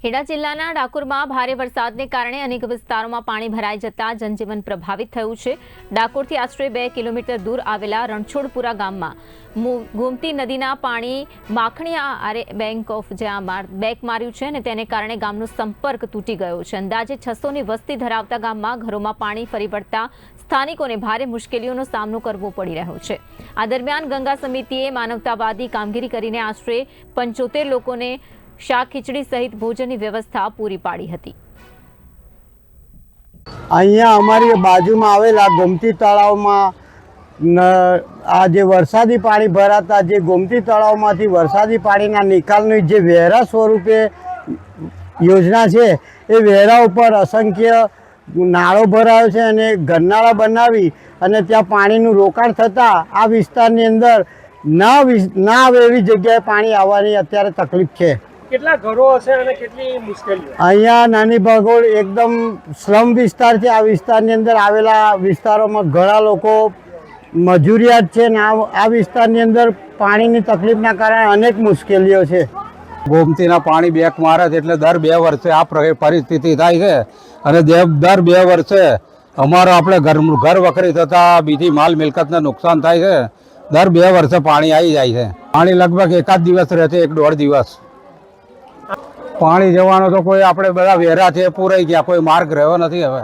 ખેડા જિલ્લાના ડાકોરમાં ભારે વરસાદને કારણે અનેક વિસ્તારોમાં પાણી ભરાઈ જતા જનજીવન પ્રભાવિત થયું છે। ડાકોરથી આશરે 2 કિલોમીટર દૂર આવેલા રણછોડપુરા ગામમાં ગોમતી નદીના પાણી માખણીયા આરે બેક માર્યું છે અને તેને કારણે ગામનો સંપર્ક તૂટી ગયો છે। અંદાજે 600ની વસ્તી ધરાવતા ગામમાં ઘરોમાં પાણી ફરી વળતા સ્થાનિકોને ભારે મુશ્કેલીઓનો સામનો કરવો પડી રહ્યો છે। આ દરમિયાન ગંગા સમિતિએ માનવતાવાદી કામગીરી કરીને આશરે 75 લોકોને શાક ખીચડી સહિત ભોજનની વ્યવસ્થા પૂરી પાડી હતી। અહીંયા અમારી બાજુમાં આવેલા ગોમતી તળાવમાં આ જે વરસાદી પાણી ભરાતા જે ગોમતી તળાવમાંથી વરસાદી પાણીના નિકાલની જે વહેરા સ્વરૂપે યોજના છે એ વહેરા ઉપર અસંખ્ય નાળો ભરાયો છે અને ગરનાળા બનાવી અને ત્યાં પાણીનું રોકાણ થતાં આ વિસ્તારની અંદર ના આવે એવી જગ્યાએ પાણી આવવાની અત્યારે તકલીફ છે। કેટલા ઘરો હશે અને કેટલી મુશ્કેલીઓ? અહીંયા નાની ભાગોળ એકદમ સ્લમ વિસ્તાર છે। આ વિસ્તારની અંદર આવેલા વિસ્તારોમાં ઘણા લોકો મજૂરિયાત છે ને આ વિસ્તારની અંદર પાણીની તકલીફના કારણે અનેક મુશ્કેલીઓ છે। ગોમતીના પાણી બેક મારે છે એટલે દર 2 વર્ષે આ પરિસ્થિતિ થાય છે અને દર 2 વર્ષે અમારો આપણે ઘર વખરી થતા બીજી માલ મિલકતને નુકસાન થાય છે। દર 2 વર્ષે પાણી આવી જાય છે। પાણી લગભગ એકાદ દિવસ રહે છે, 1-1.5 દિવસ પાણી જવાનો તો કોઈ આપણે બધા વેરા છે પૂરાઈ ગયા, કોઈ માર્ગ રહ્યો નથી હવે।